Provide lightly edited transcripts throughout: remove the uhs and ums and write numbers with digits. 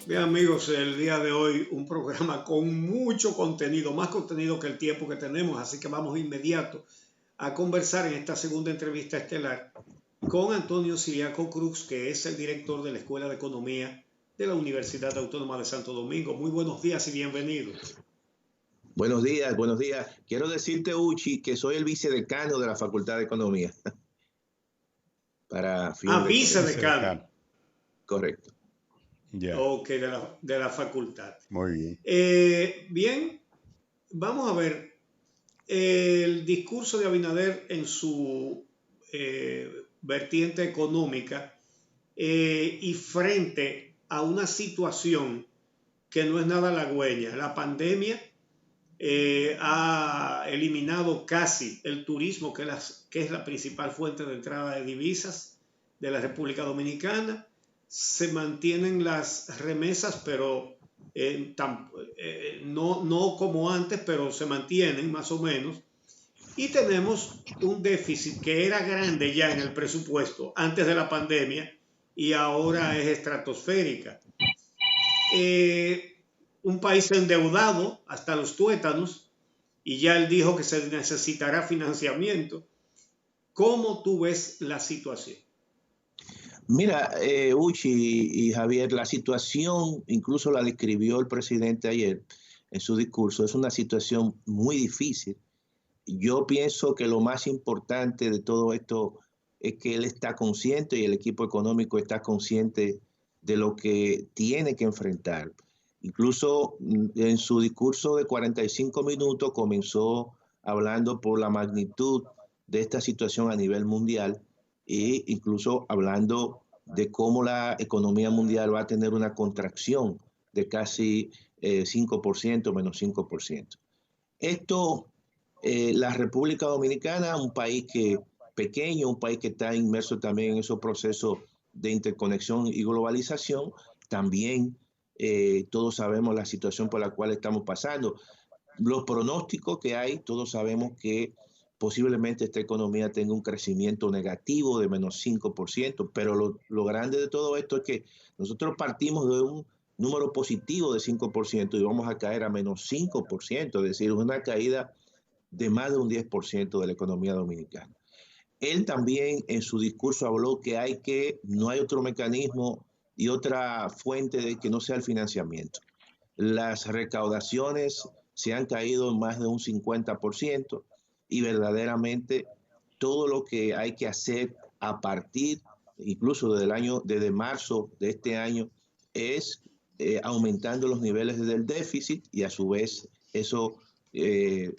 Bien amigos, el día de hoy un programa con mucho contenido, más contenido que el tiempo que tenemos, así que vamos inmediato a conversar en esta segunda entrevista estelar con Antonio Ciriaco Cruz, que es el director de la Escuela de Economía de la Universidad Autónoma de Santo Domingo. Muy buenos días y bienvenido. Buenos días, buenos días. Quiero decirte, Uchi, que soy el vicedecano de la Facultad de Economía para Ah, fines de conexión. vicedecano. Correcto. Ya. Ok, de la facultad. Muy bien. Bien, vamos a ver el discurso de Abinader en su vertiente económica y frente a una situación que no es nada halagüeña. La pandemia ha eliminado casi el turismo, que es la principal fuente de entrada de divisas de la República Dominicana. Se mantienen las remesas, pero no como antes, pero se mantienen más o menos. Y tenemos un déficit que era grande ya en el presupuesto antes de la pandemia y ahora es estratosférica. Un país endeudado hasta los tuétanos y ya él dijo que se necesitará financiamiento. ¿Cómo tú ves la situación? Mira, Uchi y Javier, la situación, incluso la describió el presidente ayer en su discurso, es una situación muy difícil. Yo pienso que lo más importante de todo esto es que él está consciente y el equipo económico está consciente de lo que tiene que enfrentar. Incluso en su discurso de 45 minutos comenzó hablando por la magnitud de esta situación a nivel mundial e incluso hablando de cómo la economía mundial va a tener una contracción de casi 5%, menos 5%. Esto, la República Dominicana, un país que pequeño, un país que está inmerso también en esos procesos de interconexión y globalización, también todos sabemos la situación por la cual estamos pasando. Los pronósticos que hay, todos sabemos que posiblemente esta economía tenga un crecimiento negativo de menos 5%, pero lo grande de todo esto es que nosotros partimos de un número positivo de 5% y vamos a caer a menos 5%, es decir, una caída de más de un 10% de la economía dominicana. Él también en su discurso habló que no hay otro mecanismo y otra fuente de que no sea el financiamiento. Las recaudaciones se han caído en más de un 50% y verdaderamente todo lo que hay que hacer a partir, incluso desde marzo de este año, es aumentando los niveles del déficit y a su vez eso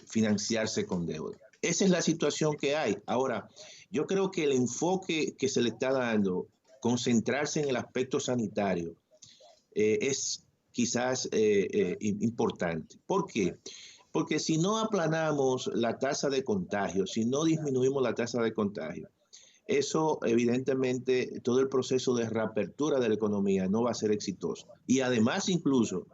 financiarse con deuda. Esa es la situación que hay. Ahora, yo creo que el enfoque que se le está dando, concentrarse en el aspecto sanitario, es quizás importante. ¿Por qué? Porque si no aplanamos la tasa de contagio, si no disminuimos la tasa de contagio, eso evidentemente todo el proceso de reapertura de la economía no va a ser exitoso. Y además incluso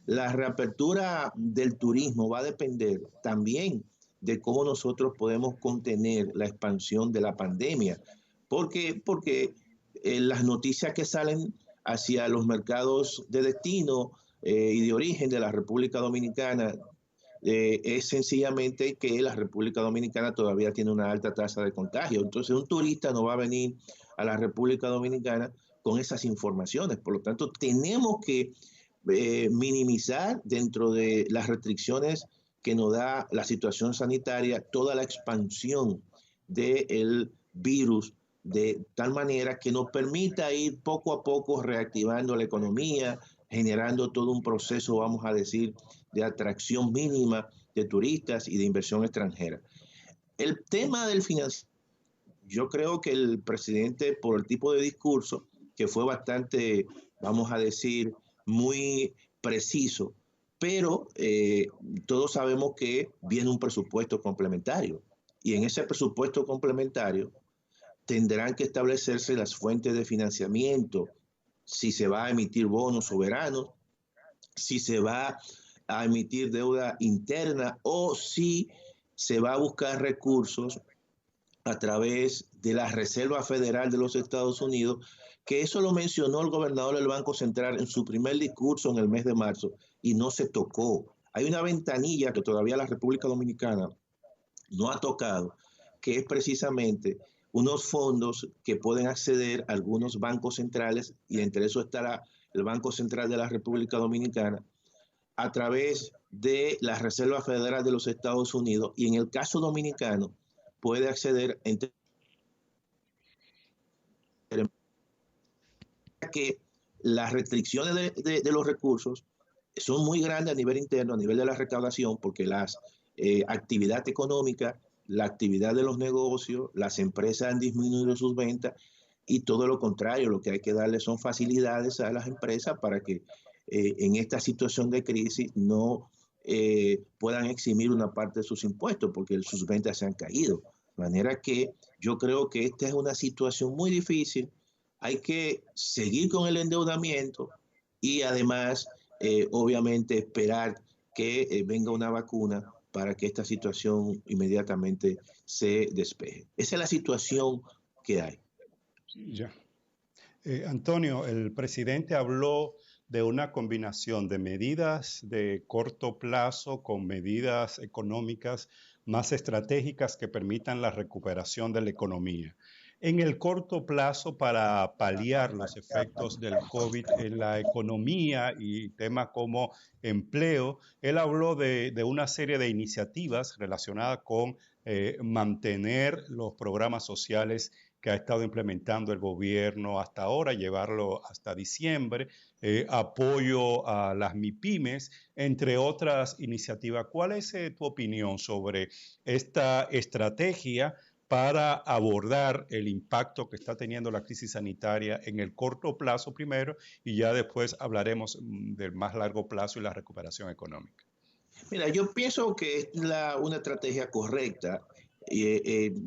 la reapertura del turismo va a depender también de cómo nosotros podemos contener la expansión de la pandemia. Porque las noticias que salen hacia los mercados de destino y de origen de la República Dominicana es sencillamente que la República Dominicana todavía tiene una alta tasa de contagio. Entonces un turista no va a venir a la República Dominicana con esas informaciones. Por lo tanto, tenemos que minimizar dentro de las restricciones que nos da la situación sanitaria toda la expansión del virus de tal manera que nos permita ir poco a poco reactivando la economía, generando todo un proceso, vamos a decir, de atracción mínima de turistas y de inversión extranjera. El tema del financiamiento, yo creo que el presidente, por el tipo de discurso, que fue bastante, vamos a decir, muy preciso, pero todos sabemos que viene un presupuesto complementario y en ese presupuesto complementario tendrán que establecerse las fuentes de financiamiento, si se va a emitir bonos soberanos, si se va a emitir deuda interna o si se va a buscar recursos a través de la Reserva Federal de los Estados Unidos, que eso lo mencionó el gobernador del Banco Central en su primer discurso en el mes de marzo y no se tocó. Hay una ventanilla que todavía la República Dominicana no ha tocado, que es precisamente unos fondos que pueden acceder a algunos bancos centrales, y entre eso estará el Banco Central de la República Dominicana, a través de la Reserva Federal de los Estados Unidos, y en el caso dominicano puede acceder entre que las restricciones de los recursos son muy grandes a nivel interno, a nivel de la recaudación, porque las actividad económica, la actividad de los negocios, las empresas han disminuido sus ventas, y todo lo contrario, lo que hay que darle son facilidades a las empresas para que en esta situación de crisis no puedan eximir una parte de sus impuestos, porque sus ventas se han caído. De manera que yo creo que esta es una situación muy difícil. Hay que seguir con el endeudamiento y además, obviamente, esperar que venga una vacuna para que esta situación inmediatamente se despeje. Esa es la situación que hay. Ya. Antonio, el presidente habló de una combinación de medidas de corto plazo con medidas económicas más estratégicas que permitan la recuperación de la economía. En el corto plazo, para paliar los efectos del COVID en la economía y temas como empleo, él habló de una serie de iniciativas relacionadas con mantener los programas sociales que ha estado implementando el gobierno hasta ahora, llevarlo hasta diciembre, apoyo a las MIPYMES, entre otras iniciativas. ¿Cuál es tu opinión sobre esta estrategia para abordar el impacto que está teniendo la crisis sanitaria en el corto plazo primero, y ya después hablaremos del más largo plazo y la recuperación económica? Mira, yo pienso que es una estrategia correcta.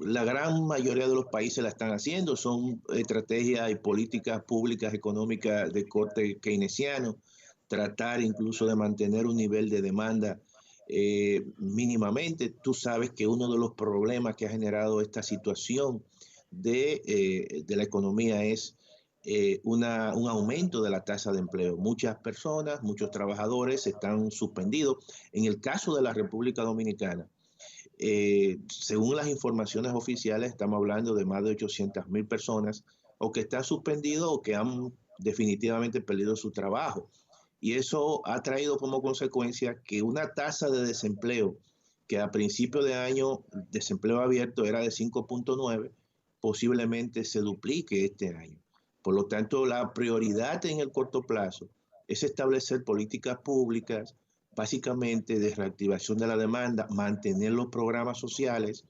La gran mayoría de los países la están haciendo, son estrategias y políticas públicas económicas de corte keynesiano, tratar incluso de mantener un nivel de demanda mínimamente. Tú sabes que uno de los problemas que ha generado esta situación de la economía es un aumento de la tasa de empleo. Muchas personas, muchos trabajadores están suspendidos. En el caso de la República Dominicana, según las informaciones oficiales, estamos hablando de más de 800,000 personas o que están suspendidos o que han definitivamente perdido su trabajo. Y eso ha traído como consecuencia que una tasa de desempleo que a principio de año, desempleo abierto, era de 5.9, posiblemente se duplique este año. Por lo tanto, la prioridad en el corto plazo es establecer políticas públicas, básicamente de reactivación de la demanda, mantener los programas sociales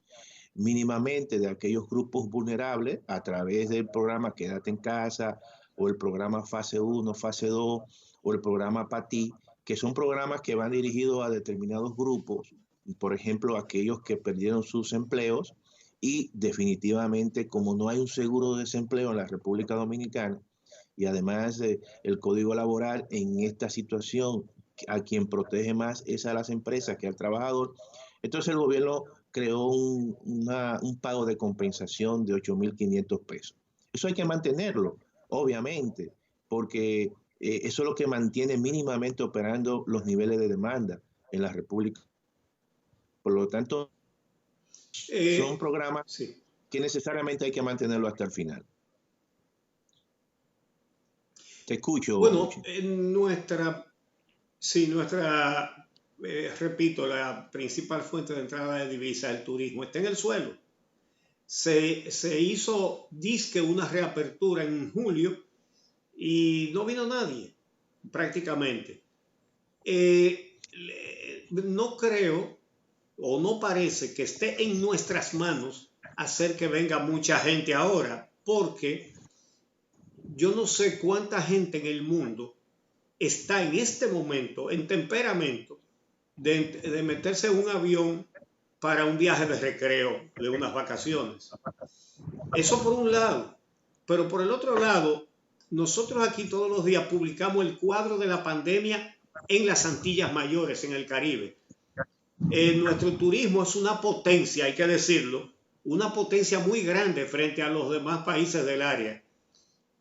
mínimamente de aquellos grupos vulnerables a través del programa Quédate en Casa o el programa Fase 1, Fase 2 o el programa PATI, que son programas que van dirigidos a determinados grupos, por ejemplo, aquellos que perdieron sus empleos, y definitivamente, como no hay un seguro de desempleo en la República Dominicana, y además el Código Laboral en esta situación a quien protege más es a las empresas que al trabajador, entonces el gobierno creó un pago de compensación de 8.500 pesos. Eso hay que mantenerlo, obviamente, porque eso es lo que mantiene mínimamente operando los niveles de demanda en la República. Por lo tanto, son programas que necesariamente hay que mantenerlo hasta el final. Te escucho. Bueno, repito, la principal fuente de entrada de divisas, el turismo, está en el suelo. Se hizo, dizque, una reapertura en julio y no vino nadie, prácticamente. No creo o no parece que esté en nuestras manos hacer que venga mucha gente ahora, porque yo no sé cuánta gente en el mundo está en este momento en temperamento de meterse en un avión para un viaje de recreo, de unas vacaciones. Eso por un lado. Pero por el otro lado, nosotros aquí todos los días publicamos el cuadro de la pandemia en las Antillas Mayores, en el Caribe. Nuestro turismo es una potencia, hay que decirlo, una potencia muy grande frente a los demás países del área.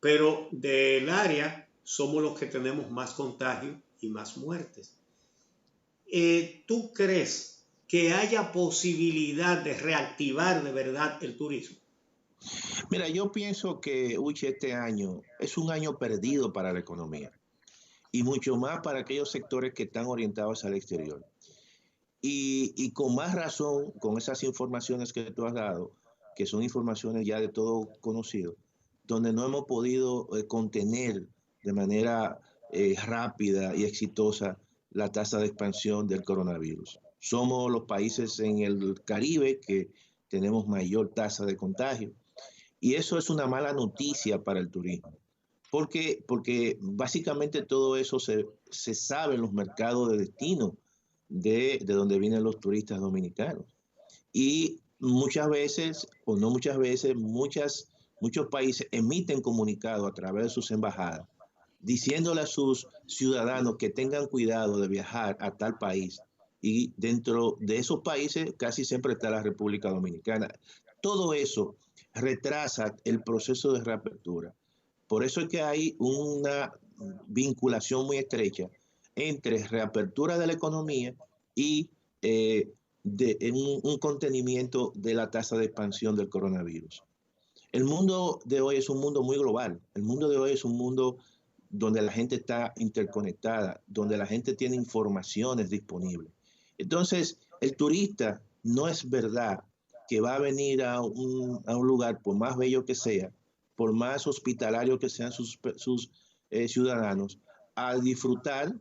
pero del área somos los que tenemos más contagios y más muertes. ¿Tú crees que haya posibilidad de reactivar de verdad el turismo? Mira, yo pienso que este año es un año perdido para la economía y mucho más para aquellos sectores que están orientados al exterior. Y con más razón, con esas informaciones que tú has dado, que son informaciones ya de todo conocido, donde no hemos podido contener de manera rápida y exitosa la tasa de expansión del coronavirus. Somos los países en el Caribe que tenemos mayor tasa de contagio y eso es una mala noticia para el turismo. Porque básicamente todo eso se sabe en los mercados de destino de donde vienen los turistas dominicanos. Y muchas veces, o no muchas veces, muchos países emiten comunicados a través de sus embajadas, diciéndole a sus ciudadanos que tengan cuidado de viajar a tal país. Y dentro de esos países casi siempre está la República Dominicana. Todo eso retrasa el proceso de reapertura. Por eso es que hay una vinculación muy estrecha entre reapertura de la economía y un contenimiento de la tasa de expansión del coronavirus. El mundo de hoy es un mundo muy global. El mundo de hoy es un mundo donde la gente está interconectada, donde la gente tiene informaciones disponibles. Entonces, el turista no es verdad que va a venir a un lugar, por más bello que sea, por más hospitalario que sean sus ciudadanos, a disfrutar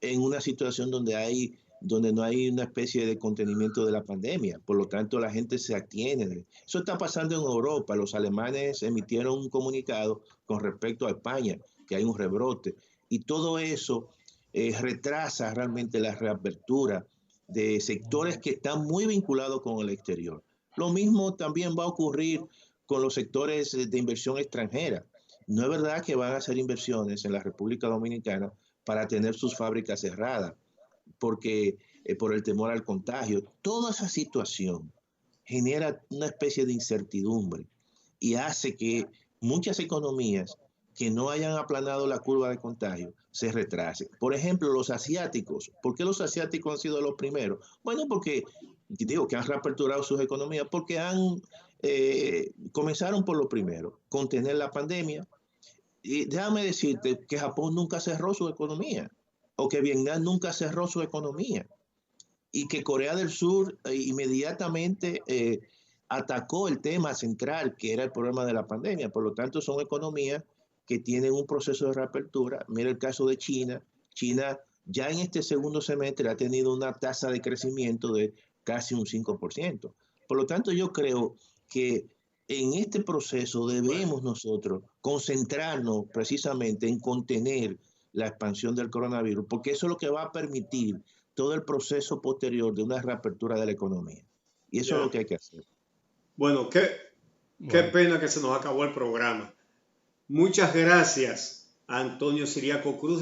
en una situación donde no hay una especie de contenimiento de la pandemia. Por lo tanto, la gente se atiene. Eso está pasando en Europa. Los alemanes emitieron un comunicado con respecto a España, que hay un rebrote. Y todo eso retrasa realmente la reapertura de sectores que están muy vinculados con el exterior. Lo mismo también va a ocurrir con los sectores de inversión extranjera. No es verdad que van a hacer inversiones en la República Dominicana para tener sus fábricas cerradas, porque por el temor al contagio. Toda esa situación genera una especie de incertidumbre y hace que muchas economías que no hayan aplanado la curva de contagio se retrasen. Por ejemplo, los asiáticos. ¿Por qué los asiáticos han sido los primeros? Bueno, porque digo que han reaperturado sus economías, porque comenzaron por lo primero, contener la pandemia. Y déjame decirte que Japón nunca cerró su economía, o que Vietnam nunca cerró su economía, y que Corea del Sur inmediatamente atacó el tema central, que era el problema de la pandemia. Por lo tanto, son economías que tienen un proceso de reapertura. Mira el caso de China. China ya en este segundo semestre ha tenido una tasa de crecimiento de casi un 5%. Por lo tanto, yo creo que en este proceso debemos nosotros concentrarnos precisamente en contener la expansión del coronavirus, porque eso es lo que va a permitir todo el proceso posterior de una reapertura de la economía. Y eso es lo que hay que hacer. Bueno, qué pena que se nos acabó el programa. Muchas gracias a Antonio Ciriaco Cruz,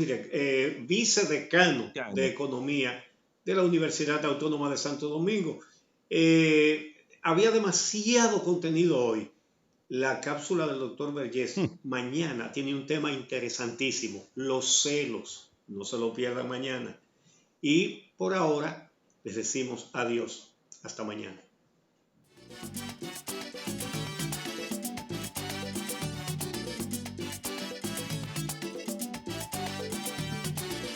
vicedecano de Economía de la Universidad Autónoma de Santo Domingo. Había demasiado contenido hoy. La cápsula del doctor Vergés mañana tiene un tema interesantísimo, los celos. No se lo pierdan mañana. Y por ahora les decimos adiós. Hasta mañana.